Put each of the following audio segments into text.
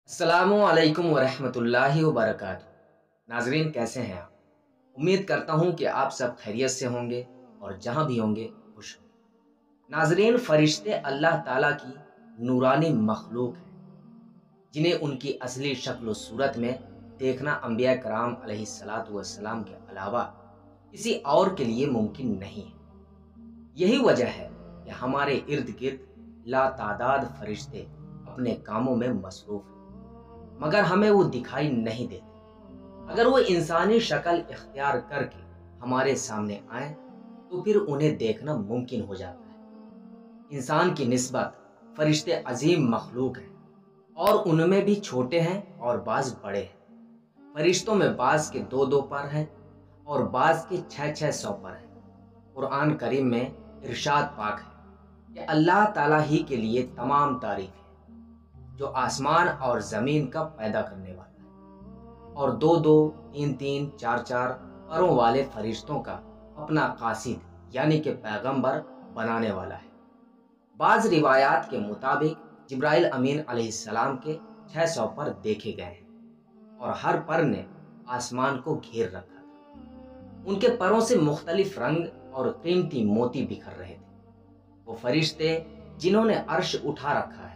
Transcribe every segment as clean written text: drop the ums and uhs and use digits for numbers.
अस्सलामु अलैकुम वरहमतुल्लाहि वबरकातुहू। नाजरीन, कैसे हैं आप? उम्मीद करता हूँ कि आप सब खैरियत से होंगे और जहाँ भी होंगे खुश होंगे। नाजरीन, फरिश्ते अल्लाह ताला की नूरानी मखलूक हैं, जिन्हें उनकी असली शक्ल व सूरत में देखना अंबिया कराम अलैहिस्सलातु वस्सलाम के अलावा किसी और के लिए मुमकिन नहीं है। यही वजह है कि हमारे इर्द गिर्द लातादाद फरिश्ते अपने कामों में मसरूफ हैं, मगर हमें वो दिखाई नहीं देते। अगर वो इंसानी शक्ल इख्तियार करके हमारे सामने आए तो फिर उन्हें देखना मुमकिन हो जाता है। इंसान की निस्बत फरिश्ते अजीम मखलूक हैं और उनमें भी छोटे हैं और बाज बड़े हैं। फरिश्तों में बाज के दो दो पर हैं और बाज के 600 पर हैं। कुरान करीम में इरशाद पाक है कि अल्लाह ताला ही के लिए तमाम तारीफ है, जो आसमान और ज़मीन का पैदा करने वाला है और दो दो, तीन तीन, चार चार परों वाले फरिश्तों का अपना कासिद यानी कि पैगंबर बनाने वाला है। बाज़ रिवायात के मुताबिक जिब्राइल अमीन अलैहिस्सलाम के 600 पर देखे गए हैं और हर पर ने आसमान को घेर रखा था। उनके परों से मुख्तलिफ रंग और कीमती मोती बिखर रहे थे। वो फरिश्ते जिन्होंने अर्श उठा रखा है,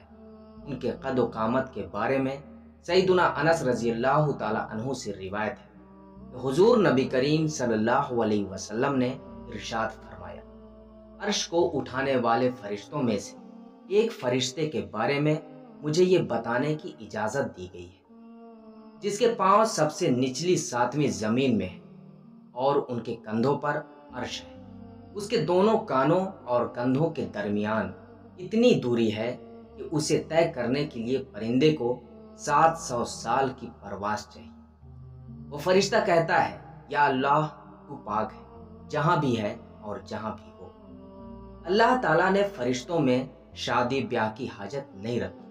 उनके कद व कामत के बारे में सैयदुना अनस रज़ियल्लाहु ताला अन्हु से रिवायत है कि हुजूर नबी करीम सल्लल्लाहु अलैहि वसल्लम ने इरशाद फरमाया, अर्श को उठाने वाले फरिश्तों में से एक फरिश्ते के बारे में मुझे ये बताने की इजाज़त दी गई है, जिसके पांव सबसे निचली 7वीं ज़मीन में है और उनके कंधों पर अर्श है। उसके दोनों कानों और कंधों के दरमियान इतनी दूरी है कि उसे तय करने के लिए परिंदे को 700 साल की परवास चाहिए। वो फरिश्ता कहता है, या अल्लाह, तू पाक है जहां भी है और जहां भी हो। अल्लाह ताला ने फरिश्तों में शादी ब्याह की हाजत नहीं रखी,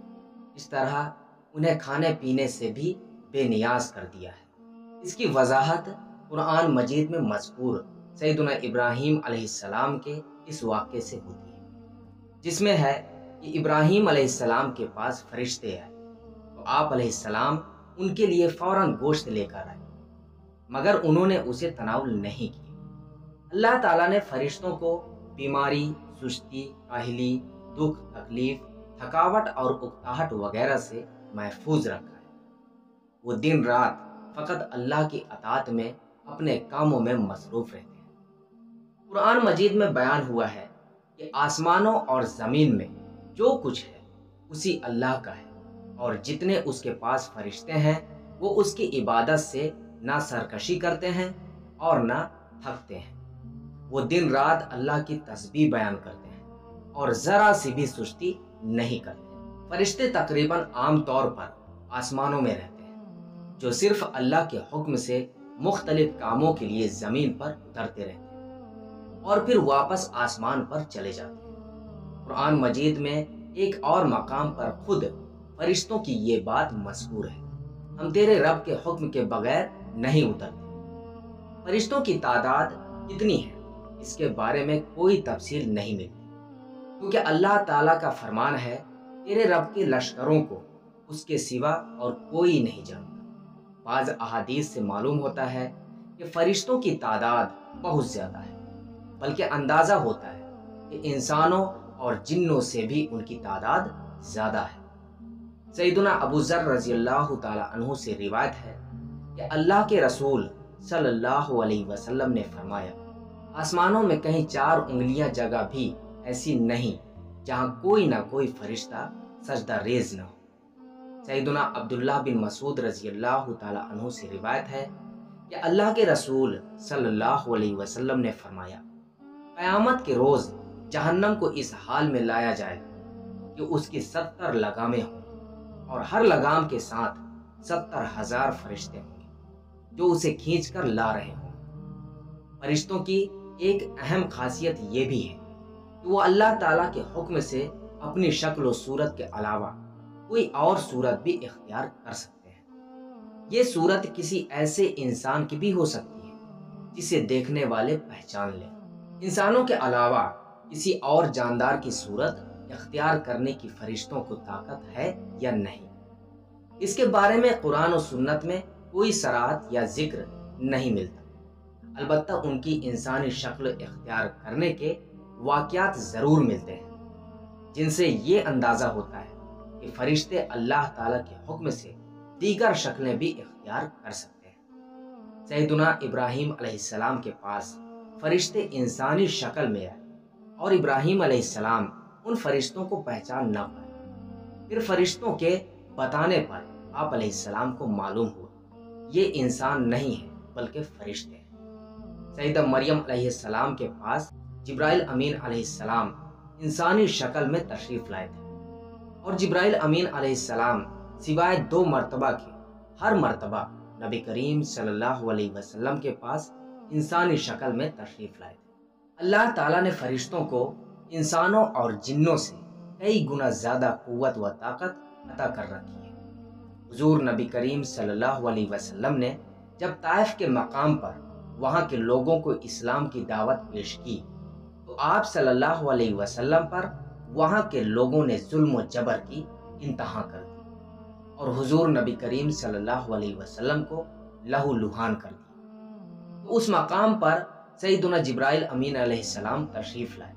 इस तरह उन्हें खाने पीने से भी बेनियाज कर दिया है। इसकी वजाहत कुरान मजीद में मज़कूर सैयदुना इब्राहीम अलैहिस्सलाम के इस वाक़े से होती है, जिसमें है कि इब्राहीम अलैहिस्सलाम के पास फरिश्ते आए तो आप अलैहिस्सलाम उनके लिए फौरन गोश्त लेकर आए, मगर उन्होंने उसे तनावुल नहीं किया। अल्लाह ताला ने फरिश्तों को बीमारी, सुस्ती, काहली, दुख, तकलीफ, थकावट और उकताहट वगैरह से महफूज रखा है। वो दिन रात फ़कत अल्लाह की अताअत में अपने कामों में मसरूफ़ रहते हैं। कुरान मजीद में बयान हुआ है कि आसमानों और ज़मीन में जो कुछ है उसी अल्लाह का है और जितने उसके पास फरिश्ते हैं वो उसकी इबादत से ना सरकशी करते हैं और ना थकते हैं। वो दिन रात अल्लाह की तस्बीह बयान करते हैं और ज़रा सी भी सुस्ती नहीं करते। फरिश्ते तकरीबन आम तौर पर आसमानों में रहते हैं, जो सिर्फ अल्लाह के हुक्म से मुख्तलिफ कामों के लिए ज़मीन पर उतरते रहते हैं और फिर वापस आसमान पर चले जाते हैं। कुरान मजीद में एक और मकाम पर खुद फरिश्तों की ये बात मज़कूर है, हम तेरे रब के हुक्म के बगैर नहीं उतरते। फरिश्तों की तादाद कितनी है इसके बारे में कोई तफसील नहीं मिलती, क्योंकि अल्लाह ताला का फरमान है, तेरे रब के लश्करों को उसके सिवा और कोई नहीं जानता। बाज़ अहादीस से मालूम होता है कि फरिश्तों की तादाद बहुत ज़्यादा है, बल्कि अंदाज़ा होता है कि इंसानों और जिन्नों से भी उनकी तादाद ज़्यादा है। सैयदुना अबू ज़र रज़ियल्लाहु ताला अन्हु से रिवायत है कि अल्लाह के रसूल सल्लल्लाहु अलैहि वसल्लम ने फरमाया, आसमानों में कहीं 4 उंगलियां जगह भी ऐसी नहीं जहां कोई ना कोई फरिश्ता सजदा रेज न हो। सैयदुना अब्दुल्लाह बिन मसूद रज़ियल्लाहु ताला अन्हु से रिवायत है कि अल्लाह के रसूल सल्लल्लाहु अलैहि वसल्लम ने फरमाया, क़यामत के रोज़ जहन्नम को इस हाल में लाया जाएगा कि उसकी 70 लगामें होंगी और हर लगाम के साथ 70,000 फरिश्ते होंगे जो उसे खींचकर ला रहे होंगे। फरिश्तों की एक अहम खासियत ये भी है कि वो अल्लाह ताला के हुक्म से अपनी शक्ल व सूरत के अलावा कोई और सूरत भी इख्तियार कर सकते हैं। ये सूरत किसी ऐसे इंसान की भी हो सकती है जिसे देखने वाले पहचान लें। इंसानों के अलावा किसी और जानदार की सूरत इख्तियार करने की फरिश्तों को ताकत है या नहीं, اس کے بارے میں قرآن و سنت میں کوئی صراحت یا ذکر نہیں ملتا، البتہ ان کی انسانی شکل اختیار کرنے کے واقعات ضرور ملتے ہیں، جن سے یہ اندازہ ہوتا ہے کہ فرشتے اللہ تعالیٰ کے حکم سے دیگر شکلیں بھی اختیار کر سکتے ہیں۔ سیدنا ابراہیم علیہ السلام کے پاس فرشتے انسانی شکل میں آئے اور ابراہیم علیہ السلام ان فرشتوں کو پہچان نہ پائے۔ پھر فرشتوں کے بتانے پر آپ علیہ السلام کو معلوم ہوا یہ انسان نہیں ہے بلکہ فرشتے ہیں۔ سیدہ مریم علیہ السلام کے پاس جبرائیل امین علیہ السلام انسانی شکل میں تشریف لائے تھے، اور جبرائیل امین علیہ السلام سوائے 2 مرتبہ کے ہر مرتبہ نبی کریم صلی اللہ علیہ وسلم کے پاس انسانی شکل میں تشریف لائے تھے۔ اللہ تعالیٰ نے فرشتوں کو انسانوں اور جنوں سے کئی گنا زیادہ قوت و طاقت عطا کر رکھی ہے۔ حضور نبی کریم صلی اللہ علیہ وسلم نے جب طائف کے مقام پر وہاں کے لوگوں کو اسلام کی دعوت پیش کی تو آپ صلی اللہ علیہ وسلم پر وہاں کے لوگوں نے ظلم و جبر کی انتہا کر دی اور حضور نبی کریم صلی اللہ علیہ وسلم کو لہو لہان کر دی۔ تو اس مقام پر سیدنا جبرائیل امین علیہ السلام تشریف لائے۔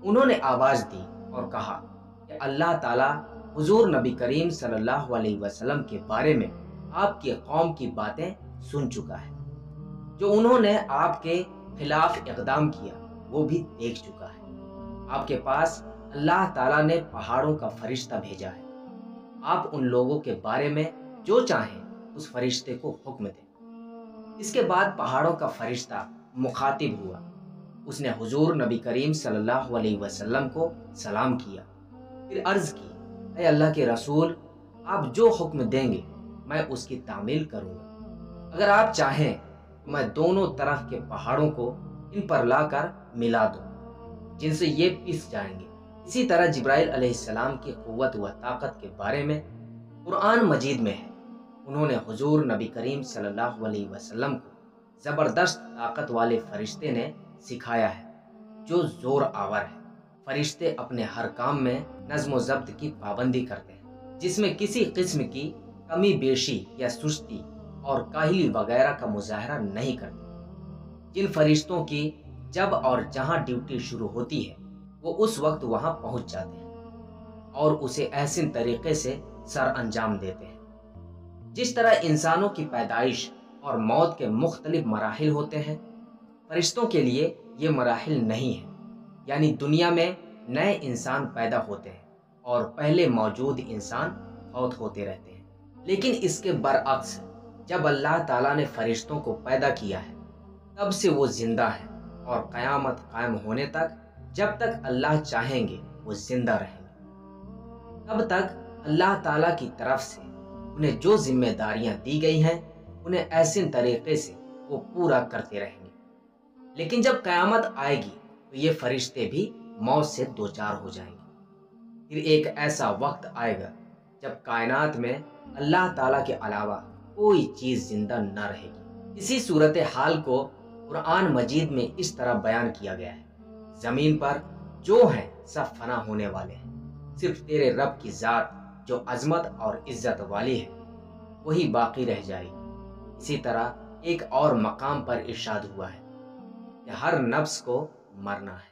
انہوں نے آواز دی اور کہا کہ اللہ تعالیٰ حضور نبی کریم صلی اللہ علیہ وسلم کے بارے میں آپ کی قوم کی باتیں سن چکا ہے، جو انہوں نے آپ کے خلاف اقدام کیا وہ بھی دیکھ چکا ہے۔ آپ کے پاس اللہ تعالیٰ نے پہاڑوں کا فرشتہ بھیجا ہے، آپ ان لوگوں کے بارے میں جو چاہیں اس فرشتے کو حکم دیں۔ اس کے بعد پہاڑوں کا فرشتہ مخاطب ہوا، اس نے حضور نبی کریم صلی اللہ علیہ وسلم کو سلام کیا، پھر عرض کی اے اللہ کے رسول، آپ جو حکم دیں گے میں اس کی تعمیل کروں گا۔ اگر آپ چاہیں تو میں دونوں طرف کے پہاڑوں کو ان پر لا کر ملا دوں جن سے یہ پس جائیں گے۔ اسی طرح جبرائیل علیہ السلام کی قوت و طاقت کے بارے میں قرآن مجید میں ہے، انہوں نے حضور نبی کریم صلی اللہ علیہ وسلم کو زبردست طاقت والے فرشتے نے سکھایا ہے جو زور آور ہے۔ فرشتے اپنے ہر کام میں نظم و ضبط کی پابندی کرتے ہیں، جس میں کسی قسم کی کمی بیشی یا سستی اور کاہلی وغیرہ کا مظاہرہ نہیں کرتے۔ جن فرشتوں کی جب اور جہاں ڈیوٹی شروع ہوتی ہے وہ اس وقت وہاں پہنچ جاتے ہیں اور اسے احسن طریقے سے سر انجام دیتے ہیں۔ جس طرح انسانوں کی پیدائش اور موت کے مختلف مراحل ہوتے ہیں، فرشتوں کے لیے یہ مراحل نہیں ہیں، یعنی دنیا میں نئے انسان پیدا ہوتے ہیں اور پہلے موجود انسان فوت ہوتے رہتے ہیں۔ لیکن اس کے برعکس جب اللہ تعالیٰ نے فرشتوں کو پیدا کیا ہے تب سے وہ زندہ ہیں اور قیامت قائم ہونے تک جب تک اللہ چاہیں گے وہ زندہ رہیں گے۔ تب تک اللہ تعالیٰ کی طرف سے انہیں جو ذمہ داریاں دی گئی ہیں انہیں ایسے طریقے سے وہ پورا کرتے رہیں گے۔ لیکن جب قیامت آئے گی تو یہ فرشتے بھی موت سے دوچار ہو جائیں گے۔ پھر ایک ایسا وقت آئے گا جب کائنات میں اللہ تعالیٰ کے علاوہ کوئی چیز زندہ نہ رہے گی۔ اسی صورتحال کو قرآن مجید میں اس طرح بیان کیا گیا ہے، زمین پر جو ہیں سب فنا ہونے والے ہیں، صرف تیرے رب کی ذات جو عظمت اور عزت والی ہے وہی باقی رہ جائے گی۔ اسی طرح ایک اور مقام پر ارشاد ہوا ہے کہ ہر نفس کو مرنا ہے۔